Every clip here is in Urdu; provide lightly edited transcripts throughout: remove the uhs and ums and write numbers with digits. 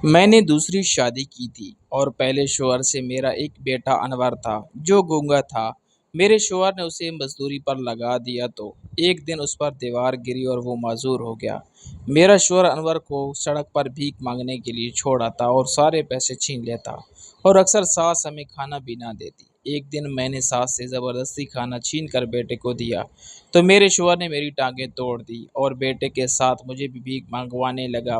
میں نے دوسری شادی کی تھی اور پہلے شوہر سے میرا ایک بیٹا انور تھا جو گونگا تھا۔ میرے شوہر نے اسے مزدوری پر لگا دیا تو ایک دن اس پر دیوار گری اور وہ معذور ہو گیا۔ میرا شوہر انور کو سڑک پر بھیک مانگنے کے لیے چھوڑ آتا اور سارے پیسے چھین لیتا اور اکثر ساس ہمیں کھانا بھی نہ دیتی۔ ایک دن میں نے ساس سے زبردستی کھانا چھین کر بیٹے کو دیا تو میرے شوہر نے میری ٹانگیں توڑ دی اور بیٹے کے ساتھ مجھے بھی بھیک مانگوانے لگا۔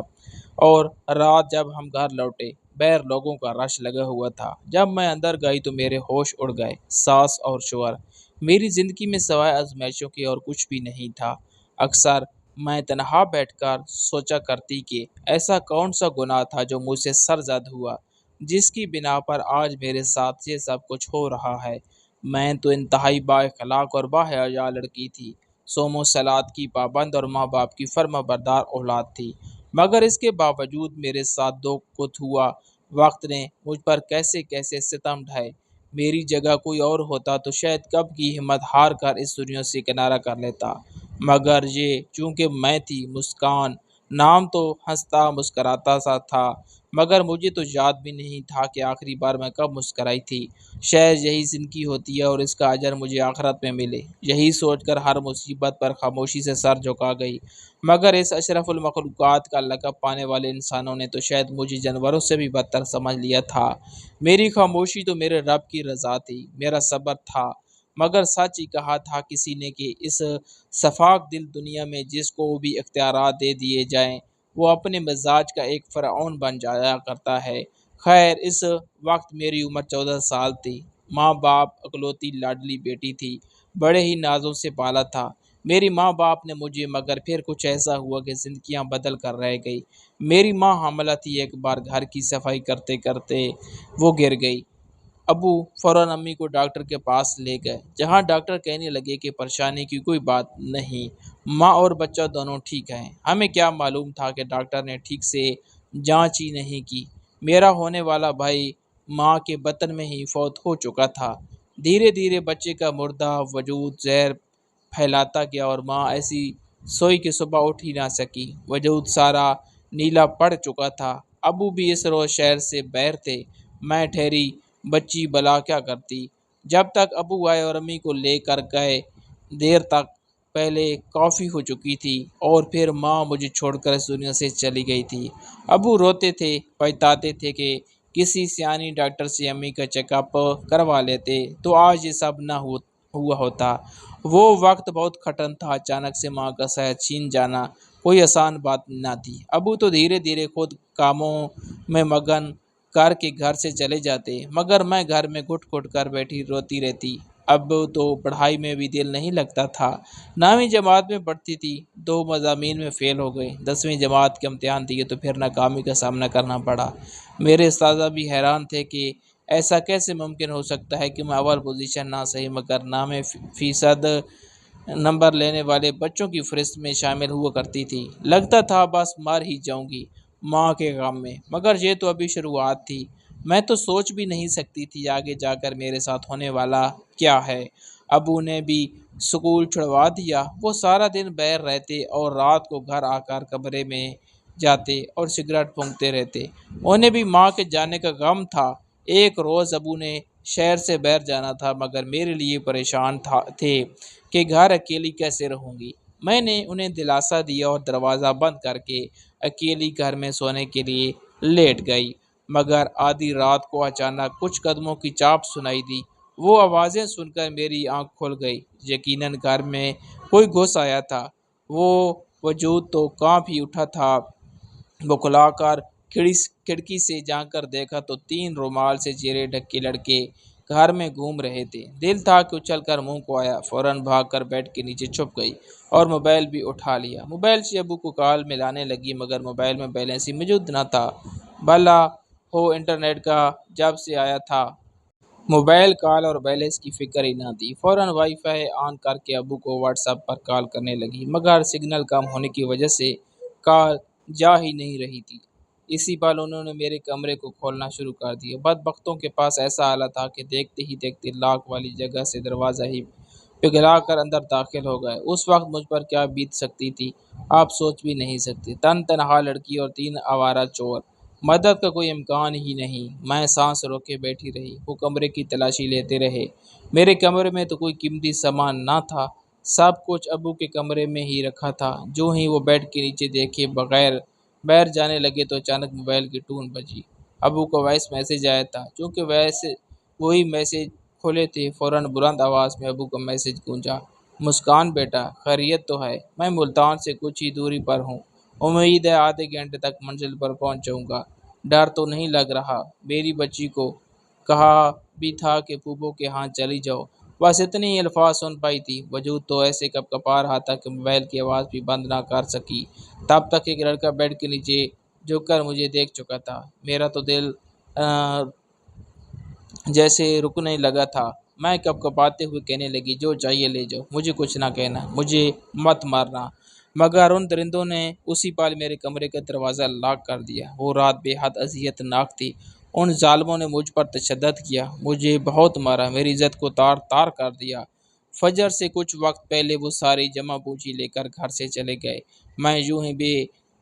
اور رات جب ہم گھر لوٹے بیر لوگوں کا رش لگا ہوا تھا۔ جب میں اندر گئی تو میرے ہوش اڑ گئے۔ ساس اور شوہر میری زندگی میں سوائے آزمائشوں کے اور کچھ بھی نہیں تھا۔ اکثر میں تنہا بیٹھ کر سوچا کرتی کہ ایسا کون سا گناہ تھا جو مجھ سے سرزد ہوا، جس کی بنا پر آج میرے ساتھ یہ سب کچھ ہو رہا ہے۔ میں تو انتہائی با اخلاق اور با حیا لڑکی تھی، صوم و صلات کی پابند اور ماں باپ کی فرما بردار اولاد تھی، مگر اس کے باوجود میرے ساتھ دو کت ہوا۔ وقت نے مجھ پر کیسے کیسے ستم ڈھائے۔ میری جگہ کوئی اور ہوتا تو شاید کب کی ہمت ہار کر اس دنیا سے کنارہ کر لیتا، مگر یہ چونکہ میں تھی۔ مسکان نام تو ہنستا مسکراتا سا تھا، مگر مجھے تو یاد بھی نہیں تھا کہ آخری بار میں کب مسکرائی تھی۔ شاید یہی زندگی ہوتی ہے اور اس کا اجر مجھے آخرت میں ملے، یہی سوچ کر ہر مصیبت پر خاموشی سے سر جھکا گئی۔ مگر اس اشرف المخلوقات کا لقب پانے والے انسانوں نے تو شاید مجھے جانوروں سے بھی بدتر سمجھ لیا تھا۔ میری خاموشی تو میرے رب کی رضا تھی، میرا صبر تھا، مگر سچ ہی کہا تھا کسی نے کہ اس شفاق دل دنیا میں جس کو بھی اختیارات دے دیے جائیں وہ اپنے مزاج کا ایک فرعون بن جایا کرتا ہے۔ خیر، اس وقت میری عمر 14 سال تھی۔ ماں باپ اکلوتی لاڈلی بیٹی تھی، بڑے ہی نازوں سے پالا تھا میری ماں باپ نے مجھے، مگر پھر کچھ ایسا ہوا کہ زندگیاں بدل کر رہ گئی۔ میری ماں حاملہ تھی، ایک بار گھر کی صفائی کرتے کرتے وہ گر گئی۔ ابو فوراً امی کو ڈاکٹر کے پاس لے گئے، جہاں ڈاکٹر کہنے لگے کہ پریشانی کی کوئی بات نہیں، ماں اور بچہ دونوں ٹھیک ہیں۔ ہمیں کیا معلوم تھا کہ ڈاکٹر نے ٹھیک سے جانچ ہی نہیں کی۔ میرا ہونے والا بھائی ماں کے بطن میں ہی فوت ہو چکا تھا۔ دھیرے دھیرے بچے کا مردہ وجود زہر پھیلاتا گیا اور ماں ایسی سوئی کہ صبح اٹھ ہی نہ سکی۔ وجود سارا نیلا پڑ چکا تھا۔ ابو بھی اس روز شہر سے باہر تھے۔ میں ٹھہری بچی بلا کیا کرتی؟ جب تک ابو آئے اور امی کو لے کر گئے دیر تک پہلے کافی ہو چکی تھی اور پھر ماں مجھے چھوڑ کر اس دنیا سے چلی گئی تھی۔ ابو روتے تھے، بتاتے تھے کہ کسی سیانی ڈاکٹر سے امی کا چیک اپ کروا لیتے تو آج یہ سب نہ ہوا ہوتا۔ وہ وقت بہت کٹھن تھا، اچانک سے ماں کا صحت چھین جانا کوئی آسان بات نہ تھی۔ ابو تو دھیرے دھیرے خود کاموں میں مگن کر کے گھر سے چلے جاتے، مگر میں گھر میں گھٹ گھٹ کر بیٹھی روتی رہتی۔ اب تو پڑھائی میں بھی دل نہیں لگتا تھا۔ 9ویں جماعت میں پڑھتی تھی، 2 مضامین میں فیل ہو گئی۔ 10ویں جماعت کے امتحان دیے تو پھر ناکامی کا سامنا کرنا پڑا۔ میرے اساتذہ بھی حیران تھے کہ ایسا کیسے ممکن ہو سکتا ہے کہ میں اول پوزیشن نہ صحیح مگر 9% نمبر لینے والے بچوں کی فہرست میں شامل ہوا کرتی تھی۔ لگتا تھا بس مر ہی جاؤں گی ماں کے غم میں، مگر یہ تو ابھی شروعات تھی۔ میں تو سوچ بھی نہیں سکتی تھی آگے جا کر میرے ساتھ ہونے والا کیا ہے۔ ابو نے بھی سکول چھڑوا دیا۔ وہ سارا دن باہر رہتے اور رات کو گھر آ کر کمرے میں جاتے اور سگریٹ پھونکتے رہتے۔ انہیں بھی ماں کے جانے کا غم تھا۔ ایک روز ابو نے شہر سے باہر جانا تھا، مگر میرے لیے پریشان تھے کہ گھر اکیلی کیسے رہوں گی۔ میں نے انہیں دلاسا دیا اور دروازہ بند کر کے اکیلی گھر میں سونے کے لیے لیٹ گئی، مگر آدھی رات کو اچانک کچھ قدموں کی چاپ سنائی دی۔ وہ آوازیں سن کر میری آنکھ کھل گئی۔ یقیناً گھر میں کوئی گھس آیا تھا۔ وہ وجود تو کانپ ہی اٹھا تھا۔ بکھلا کر کھڑکی سے جھانک کر دیکھا تو 3 رومال سے چہرے ڈھکے لڑکے گھر میں گھوم رہے تھے۔ دل تھا کہ اچھل کر منہ کو آیا، فوراً بھاگ کر بیڈ کے نیچے چھپ گئی اور موبائل بھی اٹھا لیا۔ موبائل سے ابو کو کال ملانے لگی، مگر موبائل میں بیلنس ہی موجود نہ تھا۔ بھلا ہو انٹرنیٹ کا جب سے آیا تھا، موبائل کال اور بیلنس کی فکر ہی نہ تھی۔ فوراً وائی فائی آن کر کے ابو کو واٹس ایپ پر کال کرنے لگی، مگر سگنل کم ہونے کی وجہ سے کال جا ہی نہیں رہی تھی۔ اسی پل انہوں نے میرے کمرے کو کھولنا شروع کر دیا۔ بدبختوں کے پاس ایسا آلہ تھا کہ دیکھتے ہی دیکھتے لاک والی جگہ سے دروازہ ہی پگھلا کر اندر داخل ہو گئے۔ اس وقت مجھ پر کیا بیت سکتی تھی آپ سوچ بھی نہیں سکتے۔ تنہا لڑکی اور 3 آوارہ چور مدد کا کوئی امکان ہی نہیں۔ میں سانس روک کے بیٹھی رہی۔ وہ کمرے کی تلاشی لیتے رہے۔ میرے کمرے میں تو کوئی قیمتی سامان نہ تھا، سب کچھ ابو کے کمرے میں ہی رکھا تھا۔ جو ہی وہ بیڈ کے نیچے دیکھے بغیر باہر جانے لگے تو اچانک موبائل کی ٹون بجی۔ ابو کا وائس میسج آیا تھا۔ چونکہ وہی میسج کھولے تھے، فوراً بلند آواز میں ابو کا میسج گونجا: مسکان بیٹا، خیریت تو ہے؟ میں ملتان سے کچھ ہی دوری پر ہوں، امید ہے آدھے گھنٹے تک منزل پر پہنچ جاؤں گا۔ ڈر تو نہیں لگ رہا؟ میری بچی کو کہا بھی تھا کہ پھوپھو کے ہاں چلی جاؤ، بس اتنے ہی الفاظ سن پائی تھی۔ وجود تو ایسے کپ کپا رہا تھا کہ موبائل کی آواز بھی بند نہ کر سکی۔ تب تک ایک لڑکا بیڈ کے نیچے جھک کر مجھے دیکھ چکا تھا۔ میرا تو دل جیسے رکنے لگا تھا۔ میں کپ کپاتے ہوئے کہنے لگی: جو چاہیے لے جاؤ، مجھے کچھ نہ کہنا، مجھے مت مارنا۔ مگر ان درندوں نے اسی پل میرے کمرے کا دروازہ لاک کر دیا۔ وہ رات بے حد اذیت ناک تھی۔ ان ظالموں نے مجھ پر تشدد کیا، مجھے بہت مارا، میری عزت کو تار تار کر دیا۔ فجر سے کچھ وقت پہلے وہ ساری جمع پونجی لے کر گھر سے چلے گئے۔ میں یوں ہی بے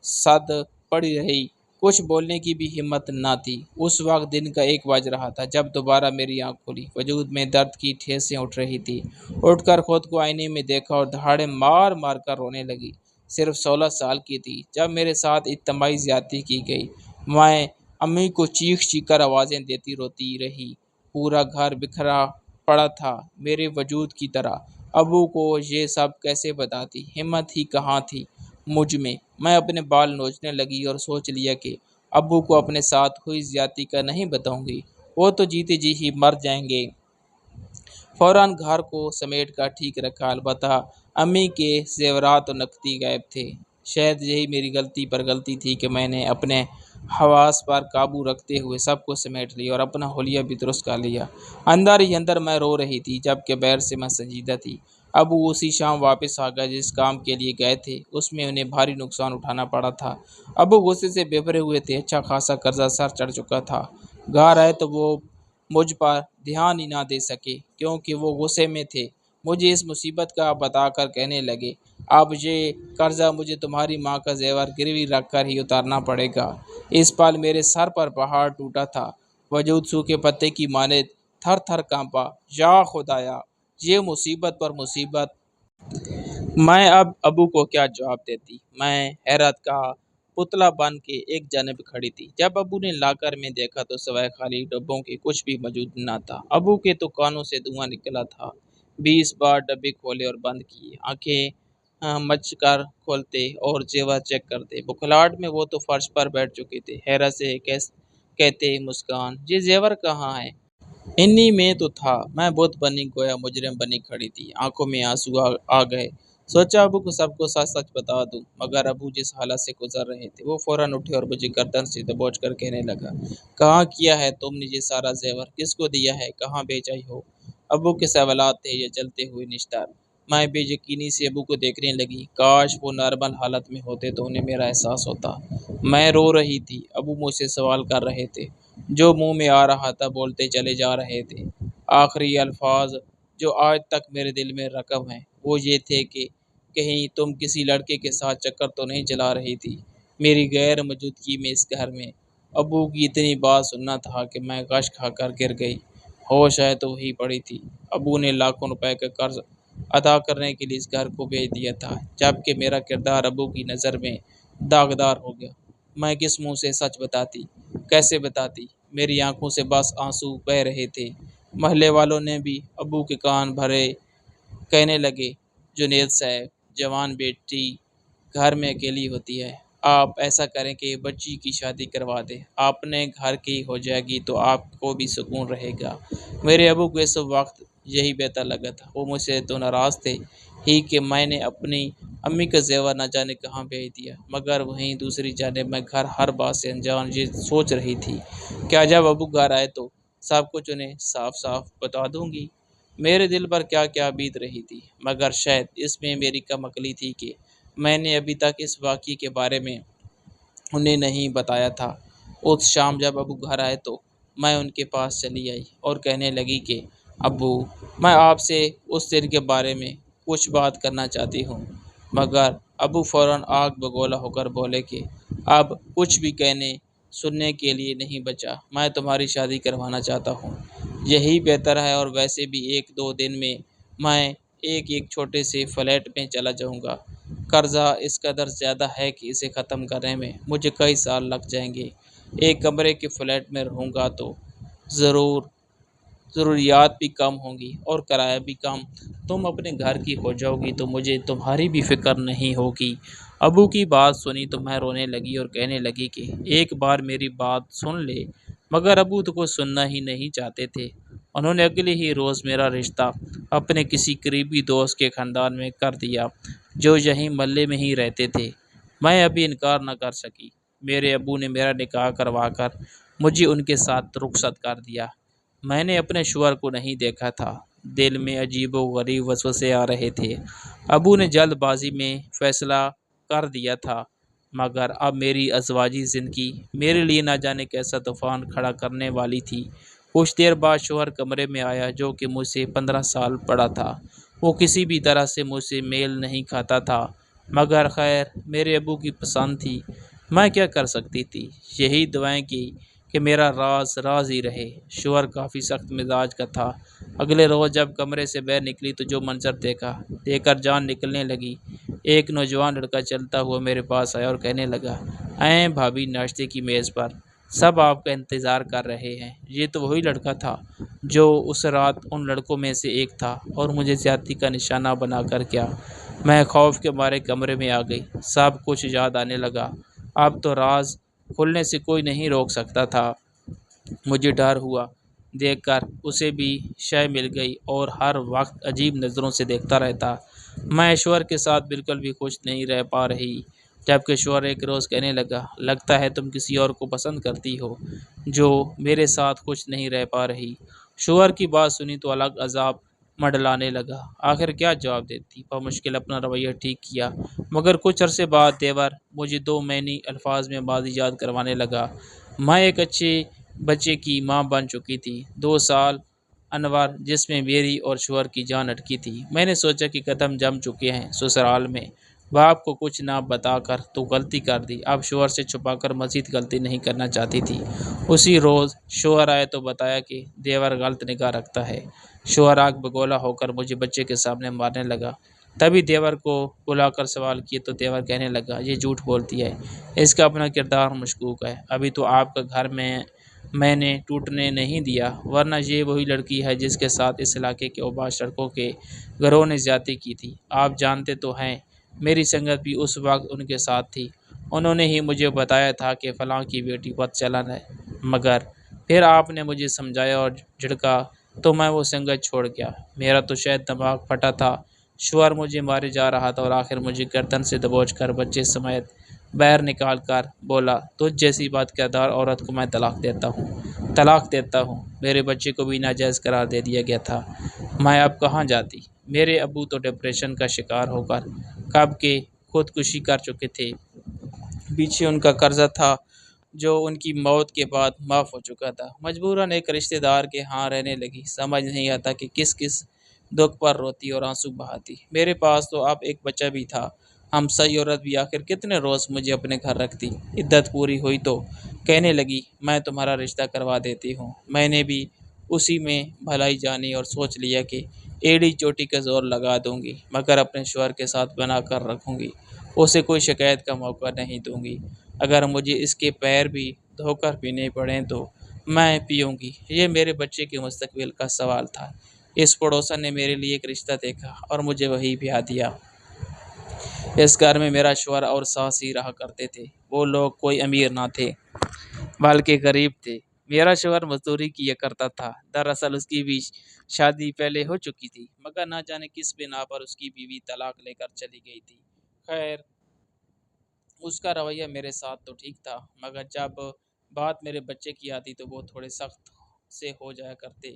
سد پڑی رہی، کچھ بولنے کی بھی ہمت نہ تھی۔ اس وقت دن کا 1 بج رہا تھا جب دوبارہ میری آنکھ کھلی۔ وجود میں درد کی ٹھیسیں اٹھ رہی تھی۔ اٹھ کر خود کو آئینے میں دیکھا اور دہاڑے مار مار کر رونے لگی۔ صرف 16 سال کی تھی جب میرے ساتھ اجتماعی زیادتی کی گئی۔ میں امی کو چیخ چیخ کر آوازیں دیتی روتی رہی۔ پورا گھر بکھرا پڑا تھا میرے وجود کی طرح۔ ابو کو یہ سب کیسے بتاتی؟ ہمت ہی کہاں تھی مجھ میں۔ میں اپنے بال نوچنے لگی اور سوچ لیا کہ ابو کو اپنے ساتھ ہوئی زیادتی کا نہیں بتاؤں گی، وہ تو جیتے جی ہی مر جائیں گے۔ فوراً گھر کو سمیٹ کر ٹھیک رکھا، البتہ امی کے زیورات و نقدی غائب تھے۔ شاید یہی میری غلطی پر غلطی تھی کہ میں نے اپنے حواس پر قابو رکھتے ہوئے سب کو سمیٹ لیا اور اپنا حلیہ بھی درست کر لیا۔ اندر ہی اندر میں رو رہی تھی، جبکہ باہر سے میں سنجیدہ تھی۔ ابو اسی شام واپس آ گئے جس کام کے لیے گئے تھے، اس میں انہیں بھاری نقصان اٹھانا پڑا تھا۔ ابو غصے سے بھرے ہوئے تھے، اچھا خاصا قرضہ سر چڑھ چکا تھا۔ گھر آئے تو وہ مجھ پر دھیان ہی نہ دے سکے کیونکہ وہ غصے میں تھے۔ مجھے اس مصیبت کا بتا کر کہنے لگے: اب یہ قرضہ مجھے تمہاری ماں کا زیور گروی رکھ کر ہی اتارنا پڑے گا۔ اس پل میرے سر پر پہاڑ ٹوٹا تھا۔ وجود سوکھے پتے کی مانند تھر تھر کانپا۔ یا خدایا! یہ مصیبت پر مصیبت! میں اب ابو کو کیا جواب دیتی؟ میں حیرت کا پتلا بن کے ایک جانب کھڑی تھی۔ جب ابو نے لاکر میں دیکھا تو سوائے خالی ڈبوں کے کچھ بھی موجود نہ تھا۔ ابو کے تو کانوں سے دھواں نکلا تھا۔ 20 بار ڈبے کھولے اور بند کیے، آنکھیں مچ کر کھولتے اور زیور چیک کرتے۔ بکھلاہٹ میں وہ تو فرش پر بیٹھ چکے تھے۔ حیرت سے کہتے: مسکان، یہ زیور کہاں ہے؟ انہی میں تو تھا۔ میں بت بنی گویا مجرم بنی کھڑی تھی، آنکھوں میں آنسو آ گئے۔ سوچا ابو کو سب کو سچ سچ بتا دوں، مگر ابو جس حالت سے گزر رہے تھے وہ فوراً اٹھے اور مجھے گردن سے دبوچ کر کہنے لگا: کہاں کیا ہے تم نے یہ سارا زیور؟ کس کو دیا ہے؟ کہاں بیچا ہو؟ ابو کے سوالات تھے یا جلتے ہوئے نشتر؟ میں بے یقینی سے ابو کو دیکھنے لگی۔ کاش وہ نارمل حالت میں ہوتے تو انہیں میرا احساس ہوتا۔ میں رو رہی تھی، ابو مجھ سے سوال کر رہے تھے، جو منہ میں آ رہا تھا بولتے چلے جا رہے تھے۔ آخری الفاظ جو آج تک میرے دل میں رقم ہیں وہ یہ تھے کہ کہیں تم کسی لڑکے کے ساتھ چکر تو نہیں چلا رہی تھی میری غیر موجودگی میں اس گھر میں۔ ابو کی اتنی بات سننا تھا کہ میں غش کھا کر گر گئی۔ ہوش آئے تو وہی پڑی تھی، ابو نے لاکھوں روپے کا قرض ادا کرنے کے لیے اس گھر کو بیچ دیا تھا، جبکہ میرا کردار ابو کی نظر میں داغدار ہو گیا۔ میں کس منہ سے سچ بتاتی؟ کیسے بتاتی؟ میری آنکھوں سے بس آنسو بہہ رہے تھے۔ محلے والوں نے بھی ابو کے کان بھرے، کہنے لگے: جنید صاحب، جوان بیٹی گھر میں اکیلی ہوتی ہے، آپ ایسا کریں کہ بچی کی شادی کروا دیں، اپنے گھر کی ہو جائے گی تو آپ کو بھی سکون رہے گا۔ میرے ابو کو اس وقت یہی بہتر لگا تھا۔ وہ مجھ سے تو ناراض تھے ہی کہ میں نے اپنی امی کا زیور نہ جانے کہاں بھیج دیا، مگر وہیں دوسری جانب میں گھر ہر بات سے انجان یہ سوچ رہی تھی: کیا جب ابو گھر آئے تو سب کچھ انہیں صاف صاف بتا دوں گی؟ میرے دل پر کیا کیا بیت رہی تھی، مگر شاید اس میں میری کم عقلی تھی کہ میں نے ابھی تک اس واقعے کے بارے میں انہیں نہیں بتایا تھا۔ اس شام جب ابو گھر آئے تو میں ان کے پاس چلی آئی اور کہنے لگی کہ ابو، میں آپ سے اس دن کے بارے میں کچھ بات کرنا چاہتی ہوں۔ مگر ابو فوراً آگ بگولا ہو کر بولے کہ اب کچھ بھی کہنے سننے کے لیے نہیں بچا۔ میں تمہاری شادی کروانا چاہتا ہوں، یہی بہتر ہے، اور ویسے بھی 1-2 دن میں ایک چھوٹے سے فلیٹ میں چلا جاؤں گا۔ قرضہ اس قدر زیادہ ہے کہ اسے ختم کرنے میں مجھے کئی سال لگ جائیں گے۔ ایک کمرے کے فلیٹ میں رہوں گا تو ضرور ضروریات بھی کم ہوں گی اور کرایہ بھی کم۔ تم اپنے گھر کی ہو جاؤ گی تو مجھے تمہاری بھی فکر نہیں ہوگی۔ ابو کی بات سنی تو میں رونے لگی اور کہنے لگی کہ ایک بار میری بات سن لے، مگر ابو تو کچھ سننا ہی نہیں چاہتے تھے۔ انہوں نے اگلے ہی روز میرا رشتہ اپنے کسی قریبی دوست کے خاندان میں کر دیا جو یہیں محلے میں ہی رہتے تھے۔ میں ابھی انکار نہ کر سکی۔ میرے ابو نے میرا نکاح کروا کر مجھے ان کے ساتھ رخصت کر دیا۔ میں نے اپنے شوہر کو نہیں دیکھا تھا، دل میں عجیب و غریب وسوسے آ رہے تھے۔ ابو نے جلد بازی میں فیصلہ کر دیا تھا، مگر اب میری ازواجی زندگی میرے لیے نہ جانے کیسا طوفان کھڑا کرنے والی تھی۔ کچھ دیر بعد شوہر کمرے میں آیا، جو کہ مجھ سے 15 سال بڑا تھا۔ وہ کسی بھی طرح سے مجھ سے میل نہیں کھاتا تھا، مگر خیر میرے ابو کی پسند تھی، میں کیا کر سکتی تھی؟ یہی دعائیں کی کہ میرا راز راز ہی رہے۔ شوہر کافی سخت مزاج کا تھا۔ اگلے روز جب کمرے سے باہر نکلی تو جو منظر دیکھا، دیکھ کر جان نکلنے لگی۔ ایک نوجوان لڑکا چلتا ہوا میرے پاس آیا اور کہنے لگا، ایں بھابھی، ناشتے کی میز پر سب آپ کا انتظار کر رہے ہیں۔ یہ تو وہی لڑکا تھا جو اس رات ان لڑکوں میں سے ایک تھا اور مجھے زیادتی کا نشانہ بنا کر گیا۔ میں خوف کے مارے کمرے میں آ گئی، سب کچھ یاد آنے لگا۔ اب تو راز کھلنے سے کوئی نہیں روک سکتا تھا۔ مجھے ڈر ہوا دیکھ کر اسے بھی شے مل گئی اور ہر وقت عجیب نظروں سے دیکھتا رہتا۔ میں شوہر کے ساتھ بالکل بھی خوش نہیں رہ پا رہی، جبکہ شوہر ایک روز کہنے لگا، لگتا ہے تم کسی اور کو پسند کرتی ہو جو میرے ساتھ خوش نہیں رہ پا رہی۔ شوہر کی بات سنی تو الگ عذاب منڈلانے لگا۔ آخر کیا جواب دیتی؟ بمشکل اپنا رویہ ٹھیک کیا، مگر کچھ عرصے بعد دیور مجھے 2 معنی الفاظ میں بازی یاد کروانے لگا۔ میں ایک اچھے بچے کی ماں بن چکی تھی، 2 سال انور، جس میں میری اور شوہر کی جان اٹکی تھی۔ میں نے سوچا کہ قدم جم چکے ہیں سسرال میں، باپ کو کچھ نہ بتا کر تو غلطی کر دی، اب شوہر سے چھپا کر مزید غلطی نہیں کرنا چاہتی تھی۔ اسی روز شوہر آئے تو بتایا کہ دیور غلط نگاہ رکھتا ہے۔ شوہر آگ بگولا ہو کر مجھے بچے کے سامنے مارنے لگا۔ تبھی دیور کو بلا کر سوال کیے تو دیور کہنے لگا، یہ جھوٹ بولتی ہے، اس کا اپنا کردار مشکوک ہے، ابھی تو آپ کا گھر میں نے ٹوٹنے نہیں دیا، ورنہ یہ وہی لڑکی ہے جس کے ساتھ اس علاقے کے اوباش لڑکوں کے گروہ نے زیادتی کی تھی۔ آپ جانتے تو ہیں میری سنگت بھی اس وقت ان کے ساتھ تھی، انہوں نے ہی مجھے بتایا تھا کہ فلاں کی بیٹی بد چلن ہے، مگر پھر آپ نے مجھے سمجھایا اور جھڑکا تو میں وہ سنگت چھوڑ گیا۔ میرا تو شاید دماغ پھٹا تھا۔ شوہر مجھے مارے جا رہا تھا اور آخر مجھے گردن سے دبوچ کر بچے سمیت باہر نکال کر بولا، تجھ جیسی بات کردار عورت کو میں طلاق دیتا ہوں۔ میرے بچے کو بھی ناجائز قرار دے دیا گیا تھا، میں اب کہاں جاتی؟ میرے ابو تو ڈپریشن کا شکار ہو کر کب کے خودکشی کر چکے تھے، پیچھے ان کا قرضہ تھا جو ان کی موت کے بعد معاف ہو چکا تھا۔ مجبوراً ایک رشتہ دار کے ہاں رہنے لگی، سمجھ نہیں آتا کہ کس کس دکھ پر روتی اور آنسو بہاتی۔ میرے پاس تو اب ایک بچہ بھی تھا، ہمسائی عورت بھی آخر کتنے روز مجھے اپنے گھر رکھتی۔ عدت پوری ہوئی تو کہنے لگی، میں تمہارا رشتہ کروا دیتی ہوں۔ میں نے بھی اسی میں بھلائی جانی اور سوچ لیا کہ ایڑی چوٹی کا زور لگا دوں گی، مگر اپنے شوہر کے ساتھ بنا کر رکھوں گی، اسے کوئی شکایت کا موقع نہیں دوں گی۔ اگر مجھے اس کے پیر بھی دھو کر پینے پڑیں تو میں پیوں گی۔ یہ میرے بچے کے مستقبل کا سوال تھا۔ اس پڑوسن نے میرے لیے ایک رشتہ دیکھا اور مجھے وہی بیاہ دیا۔ اس گھر میں میرا شوہر اور ساس ہی رہا کرتے تھے۔ وہ لوگ کوئی امیر نہ تھے بلکہ غریب تھے۔ میرا شوہر مزدوری کیا کرتا تھا، دراصل اس کی بھی شادی پہلے ہو چکی تھی، مگر نہ جانے کس بنا پر اس کی بیوی طلاق لے کر چلی گئی تھی۔ خیر اس کا رویہ میرے ساتھ تو ٹھیک تھا، مگر جب بات میرے بچے کی آتی تو وہ تھوڑے سخت سے ہو جایا کرتے۔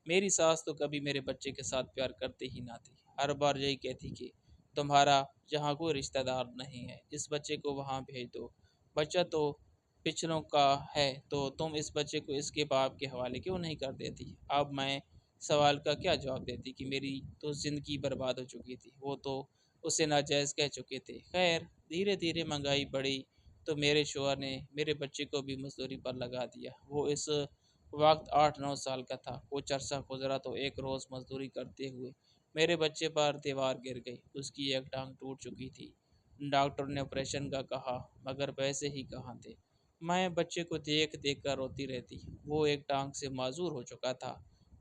میری ساس تو کبھی میرے بچے کے ساتھ پیار کرتے ہی نہ تھی، ہر بار یہی کہتی کہ تمہارا یہاں کوئی رشتہ دار نہیں ہے، اس بچے کو وہاں بھیج دو، بچہ تو پچھلوں کا ہے، تو تم اس بچے کو اس کے باپ کے حوالے کیوں نہیں کر دیتی؟ اب میں سوال کا کیا جواب دیتی کہ میری تو زندگی برباد ہو چکی تھی، وہ تو اسے ناجائز کہہ چکے تھے۔ خیر دھیرے دھیرے مہنگائی بڑھی، تو میرے شوہر نے میرے بچے کو بھی مزدوری پر لگا دیا۔ وہ اس وقت 8 9 سال کا تھا۔ کچھ عرصہ گزرا تو ایک روز مزدوری کرتے ہوئے میرے بچے پر دیوار گر گئی۔ اس کی ایک ٹانگ ٹوٹ چکی تھی۔ ڈاکٹر نے آپریشن کا کہا مگر پیسے ہی کہاں تھے۔ میں بچے کو دیکھ دیکھ کر روتی رہتی۔ وہ ایک ٹانگ سے معذور ہو چکا تھا۔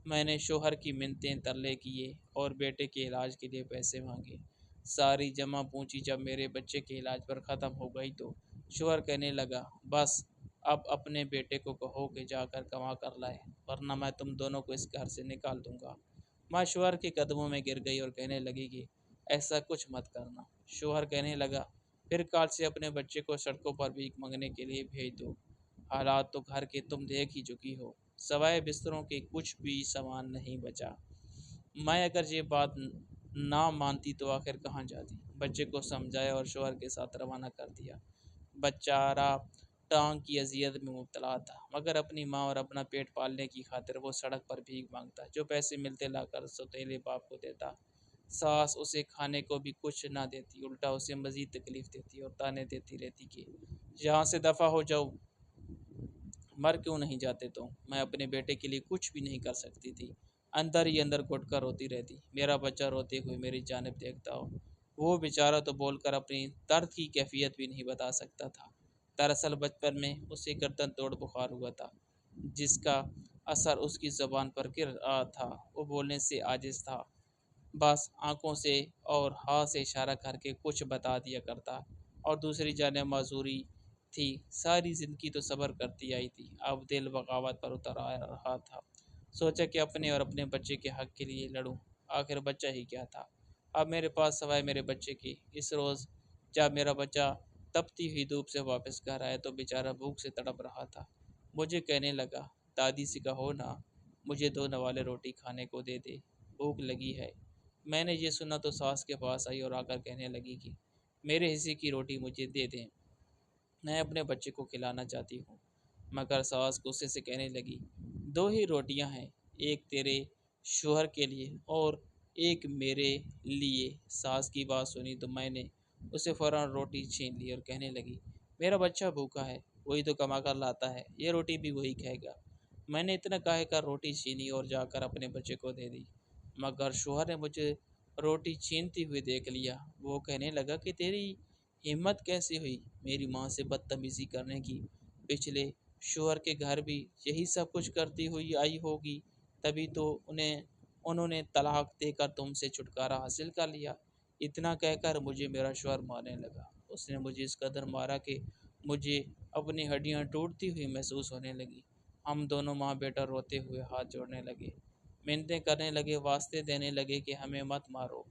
میں نے شوہر کی منتیں ترلے کیے اور بیٹے کے علاج کے لیے پیسے مانگے۔ ساری جمع پونجی جب میرے بچے کے علاج پر ختم ہو گئی تو شوہر کہنے لگا بس اب اپنے بیٹے کو کہو کہ جا کر کما کر لائے ورنہ میں تم دونوں کو اس گھر سے نکال دوں گا۔ میں شوہر کے قدموں میں گر گئی اور کہنے لگی کہ ایسا کچھ مت کرنا۔ شوہر کہنے لگا پھر کل سے اپنے بچے کو سڑکوں پر بھیک مانگنے کے لیے بھیج دو۔ حالات تو گھر کے تم دیکھ ہی چکی ہو، سوائے بستروں کے کچھ بھی سامان نہیں بچا۔ میں اگر یہ بات نہ مانتی تو آخر کہاں جاتی۔ بچے کو سمجھایا اور شوہر کے ساتھ روانہ کر دیا۔ بیچارہ ٹانگ کی اذیت میں مبتلا تھا مگر اپنی ماں اور اپنا پیٹ پالنے کی خاطر وہ سڑک پر بھیک مانگتا۔ جو پیسے ملتے لا کر سوتیلے باپ کو دیتا۔ ساس اسے کھانے کو بھی کچھ نہ دیتی، الٹا اسے مزید تکلیف دیتی اور تانے دیتی رہتی کہ یہاں سے دفع ہو جاؤ، مر کیوں نہیں جاتے تو۔ میں اپنے بیٹے کے لیے کچھ بھی نہیں کر سکتی تھی۔ اندر ہی اندر گھٹ کر روتی رہتی۔ میرا بچہ روتے ہوئے میری جانب دیکھتا ہو، وہ بیچارہ تو بول کر اپنی درد کی کیفیت بھی نہیں بتا سکتا تھا۔ دراصل بچپن میں اسے گردن توڑ بخار ہوا تھا جس کا اثر اس کی زبان پر گر رہا تھا۔ وہ بولنے سے عاجز تھا، بس آنکھوں سے اور ہاتھ سے اشارہ کر کے کچھ بتا دیا کرتا اور دوسری جانب معذوری تھی۔ ساری زندگی تو صبر کرتی آئی تھی، اب دل بغاوت پر اتر آ رہا تھا۔ سوچا کہ اپنے اور اپنے بچے کے حق کے لیے لڑوں، آخر بچہ ہی کیا تھا اب میرے پاس سوائے میرے بچے کے۔ اس روز جب میرا بچہ تپتی ہوئی دھوپ سے واپس گھر آیا تو بیچارہ بھوک سے تڑپ رہا تھا۔ مجھے کہنے لگا دادی سے کہو نا مجھے 2 نوالے روٹی کھانے کو دے دے، بھوک لگی ہے۔ میں نے یہ سنا تو ساس کے پاس آئی اور آ کر کہنے لگی کہ میرے حصے کی روٹی مجھے دے دیں، میں اپنے بچے کو کھلانا چاہتی ہوں۔ مگر ساس غصے سے کہنے لگی 2 ہی روٹیاں ہیں، ایک تیرے شوہر کے لیے اور ایک میرے لیے۔ ساس کی بات سنی تو میں نے اسے فوراً روٹی چھین لی اور کہنے لگی میرا بچہ بھوکا ہے، وہی تو کما کر لاتا ہے، یہ روٹی بھی وہی کھائے گا۔ میں نے اتنا کہہ کر روٹی چھینی اور جا کر اپنے بچے کو دے دی۔ مگر شوہر نے مجھے روٹی چھینتی ہوئے دیکھ لیا۔ وہ کہنے لگا کہ تیری ہمت کیسے ہوئی میری ماں سے بدتمیزی کرنے کی؟ پچھلے شوہر کے گھر بھی یہی سب کچھ کرتی ہوئی آئی ہوگی، تبھی تو انہوں نے طلاق دے کر تم سے چھٹکارا حاصل کر لیا۔ اتنا کہہ کر مجھے میرا شوہر مارنے لگا۔ اس نے مجھے اس قدر مارا کہ مجھے اپنی ہڈیاں ٹوٹتی ہوئی محسوس ہونے لگی۔ ہم دونوں ماں بیٹا روتے ہوئے ہاتھ جوڑنے لگے، منتیں کرنے لگے، واسطے دینے لگے کہ ہمیں مت مارو،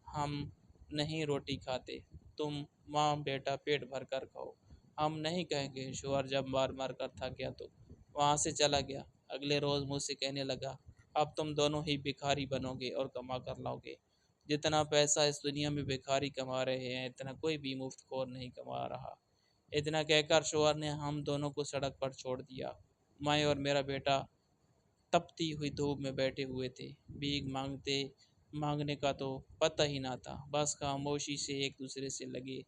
ہم نہیں روٹی کھاتے، تم ماں بیٹا پیٹ بھر کر کھاؤ، ہم نہیں کہیں گے۔ شوہر جب مار مار کر تھک گیا تو وہاں سے چلا گیا۔ اگلے روز مجھ سے کہنے لگا اب تم دونوں ہی بھکاری بنو گے اور کما کر لاؤ گے۔ جتنا پیسہ اس دنیا میں بھکاری کما رہے ہیں اتنا کوئی بھی مفت خور نہیں کما رہا۔ اتنا کہہ کر شوہر نے ہم دونوں کو سڑک پر چھوڑ دیا۔ میں اور میرا بیٹا تپتی ہوئی دھوپ میں بیٹھے ہوئے تھے۔ بھیک مانگنے کا تو پتہ ہی نہ تھا، بس خاموشی سے ایک دوسرے سے لگے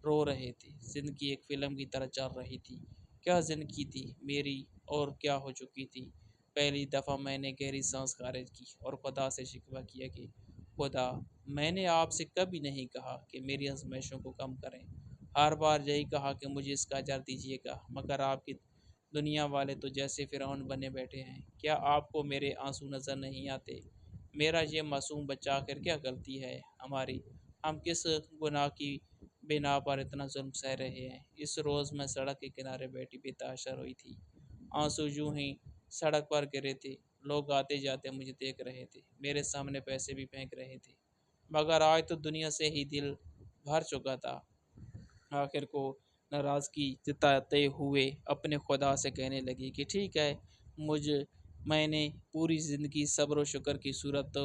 رو رہے تھے۔ زندگی ایک فلم کی طرح چل رہی تھی۔ کیا زندگی تھی میری اور کیا ہو چکی تھی۔ پہلی دفعہ میں نے گہری سانس خارج کی اور خدا سے شکوہ کیا کہ خدا، میں نے آپ سے کبھی نہیں کہا کہ میری آزمائشوں کو کم کریں، ہر بار یہی کہا کہ مجھے اس کا اجر دیجیے گا، مگر آپ کی دنیا والے تو جیسے فرعون بنے بیٹھے ہیں۔ کیا آپ کو میرے آنسو نظر نہیں آتے؟ میرا یہ معصوم بچہ آخر کیا غلطی ہے ہماری؟ ہم کس گناہ کی بنا پر اتنا ظلم سہ رہے ہیں؟ اس روز میں سڑک کے کنارے بیٹھی بے تحاشا روئی تھی۔ آنسو یوں ہی سڑک پر گرے تھے، لوگ آتے جاتے مجھے دیکھ رہے تھے، میرے سامنے پیسے بھی پھینک رہے تھے، مگر آج تو دنیا سے ہی دل بھر چکا تھا۔ آخر کو ناراضگی جتاتے ہوئے اپنے خدا سے کہنے لگی کہ ٹھیک ہے، میں نے پوری زندگی صبر و شکر کی صورت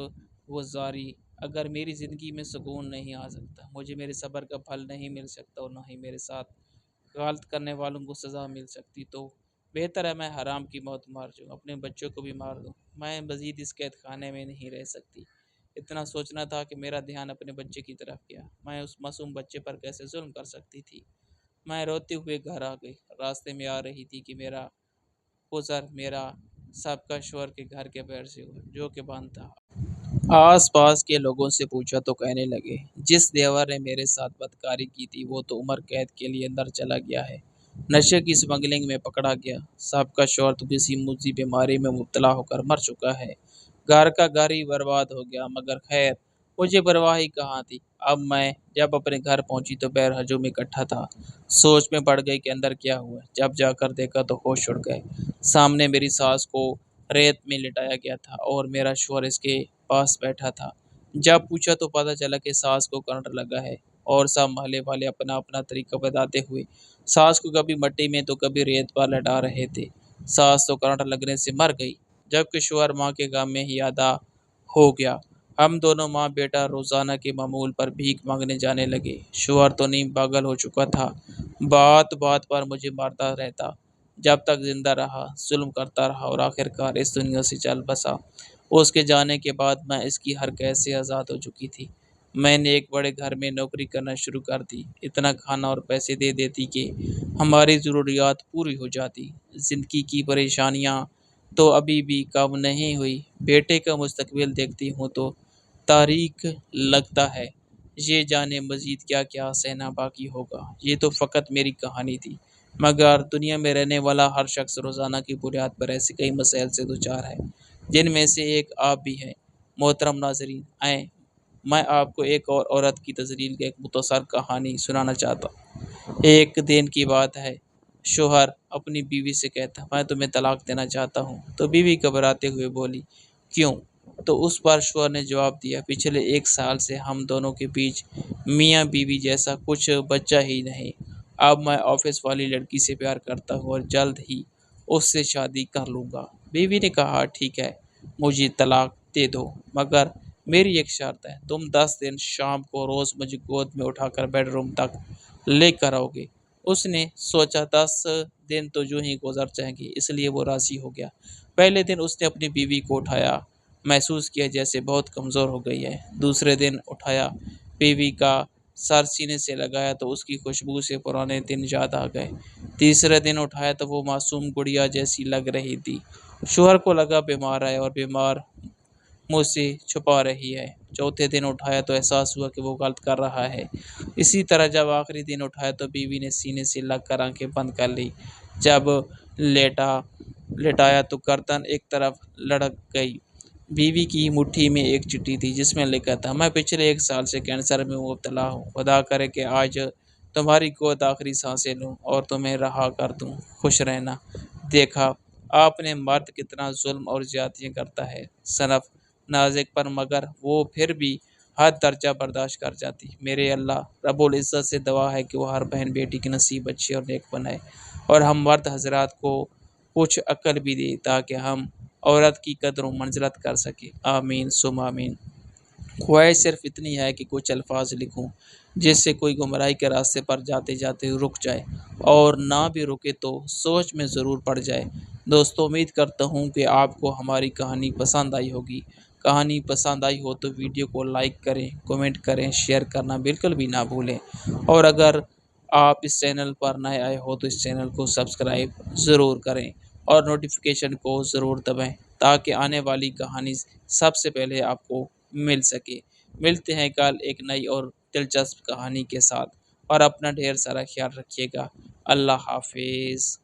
گزاری، اگر میری زندگی میں سکون نہیں آ سکتا، مجھے میرے صبر کا پھل نہیں مل سکتا اور نہ ہی میرے ساتھ غلط کرنے والوں کو سزا مل سکتی، تو بہتر ہے میں حرام کی موت مار جاؤں، اپنے بچوں کو بھی مار دوں، میں مزید اس قید خانے میں نہیں رہ سکتی۔ اتنا سوچنا تھا کہ میرا دھیان اپنے بچے کی طرف گیا۔ میں اس معصوم بچے پر کیسے ظلم کر سکتی تھی؟ میں روتے ہوئے گھر آ گئی۔ راستے میں آ رہی تھی کہ میرا گزر میرا سابقہ شوہر کے گھر کے باہر سے ہوا، جو کہ بند تھا۔ آس پاس کے لوگوں سے پوچھا تو کہنے لگے، جس دیور نے میرے ساتھ بدکاری کی تھی وہ تو عمر قید کے لیے اندر چلا گیا ہے، نشے کی اسمگلنگ میں پکڑا گیا۔ سابقہ شوہر تو کسی موذی بیماری میں مبتلا ہو کر مر چکا ہے۔ گھر کا گھر ہی برباد ہو گیا، مگر خیر مجھے پرواہ ہی کہاں تھی۔ اب میں جب اپنے گھر پہنچی تو بہر ہجوم اکٹھا تھا۔ سوچ میں پڑ گئی کہ اندر کیا ہوا۔ جب جا کر دیکھا تو ہوش اڑ گئے۔ سامنے میری ساس کو ریت میں لٹایا گیا تھا اور میرا شوہر اس کے پاس بیٹھا تھا۔ جب پوچھا تو پتہ چلا کہ ساس کو کرنٹ لگا ہے اور سب محلے والے اپنا اپنا طریقہ بتاتے ہوئے ساس کو کبھی مٹی میں تو کبھی ریت پر لٹا رہے تھے۔ ساس تو کرنٹ لگنے سے مر گئی، جبکہ شوہر ماں کے غم میں ہی ادا ہو گیا۔ ہم دونوں ماں بیٹا روزانہ کے معمول پر بھیک مانگنے جانے لگے۔ شوہر تو نیم پاگل ہو چکا تھا، بات بات پر مجھے مارتا رہتا۔ جب تک زندہ رہا ظلم کرتا رہا اور آخرکار اس دنیا سے چل بسا۔ اس کے جانے کے بعد میں اس کی ہر قید سے آزاد ہو چکی تھی۔ میں نے ایک بڑے گھر میں نوکری کرنا شروع کر دی، اتنا کھانا اور پیسے دے دیتی کہ ہماری ضروریات پوری ہو جاتی۔ زندگی کی پریشانیاں تو ابھی بھی کم نہیں ہوئی۔ بیٹے کا مستقبل دیکھتی ہوں تو تاریک لگتا ہے۔ یہ جانے مزید کیا کیا سہنا باقی ہوگا۔ یہ تو فقط میری کہانی تھی، مگر دنیا میں رہنے والا ہر شخص روزانہ کی بنیاد پر ایسے کئی مسائل سے دوچار ہے، جن میں سے ایک آپ بھی ہیں۔ محترم ناظرین، آئیں میں آپ کو ایک اور عورت کی تذلیل کی ایک مختصر کہانی سنانا چاہتا ہوں۔ ایک دن کی بات ہے، شوہر اپنی بیوی سے کہتا، میں تمہیں طلاق دینا چاہتا ہوں۔ تو بیوی گھبراتے ہوئے بولی، کیوں؟ تو اس پر شوہر نے جواب دیا، پچھلے 1 سال سے ہم دونوں کے بیچ میاں بیوی جیسا کچھ بچہ ہی نہیں۔ اب میں آفس والی لڑکی سے پیار کرتا ہوں اور جلد ہی اس سے شادی کر لوں گا۔ بیوی نے کہا، ٹھیک ہے، مجھے طلاق دے دو، مگر میری ایک شرط ہے، تم 10 دن شام کو روز مجھے گود میں اٹھا کر بیڈ روم تک لے کر آؤ گے۔ اس نے سوچا 10 دن تو یوں ہی گزر جائیں گے، اس لیے وہ راضی ہو گیا۔ پہلے دن اس نے اپنی بیوی کو اٹھایا، محسوس کیا جیسے بہت کمزور ہو گئی ہے۔ دوسرے دن اٹھایا، بیوی کا سر سینے سے لگایا تو اس کی خوشبو سے پرانے دن یاد آ گئے۔ تیسرے دن اٹھایا تو وہ معصوم گڑیا جیسی لگ رہی تھی۔ شوہر کو لگا بیمار ہے اور بیمار مجھ سے چھپا رہی ہے۔ چوتھے دن اٹھایا تو احساس ہوا کہ وہ غلط کر رہا ہے۔ اسی طرح جب آخری دن اٹھایا تو بیوی نے سینے سے لگ کر آنکھیں بند کر لی۔ جب لٹایا تو گردن ایک طرف لڑک گئی۔ بیوی کی مٹھی میں ایک چٹھی تھی جس میں لکھا تھا، میں پچھلے 1 سال سے کینسر میں مبتلا ہوں، خدا کرے کہ آج تمہاری گود آخری سانسیں لوں اور تمہیں رہا کر دوں، خوش رہنا۔ دیکھا آپ نے مرد کتنا ظلم اور زیادتیاں کرتا ہے صنف نازک پر، مگر وہ پھر بھی حد درجہ برداشت کر جاتی۔ میرے اللہ رب العزت سے دعا ہے کہ وہ ہر بہن بیٹی کی نصیب اچھی اور نیک بنائے، اور ہم مرد حضرات کو کچھ عقل بھی دے تاکہ ہم عورت کی قدر و منزلت کر سکیں۔ آمین ثم آمین۔ خواہش صرف اتنی ہے کہ کچھ الفاظ لکھوں جس سے کوئی گمراہی کے راستے پر جاتے جاتے رک جائے، اور نہ بھی رکے تو سوچ میں ضرور پڑ جائے۔ دوستو، امید کرتا ہوں کہ آپ کو ہماری کہانی پسند آئی ہوگی۔ کہانی پسند آئی ہو تو ویڈیو کو لائک کریں، کومنٹ کریں، شیئر کرنا بالکل بھی نہ بھولیں، اور اگر آپ اس چینل پر نئے آئے ہو تو اس چینل کو سبسکرائب ضرور کریں اور نوٹیفیکیشن کو ضرور دبائیں تاکہ آنے والی کہانی سب سے پہلے آپ کو مل سکے۔ ملتے ہیں کل ایک نئی اور دلچسپ کہانی کے ساتھ، اور اپنا ڈھیر سارا خیال رکھیے گا۔ اللہ حافظ۔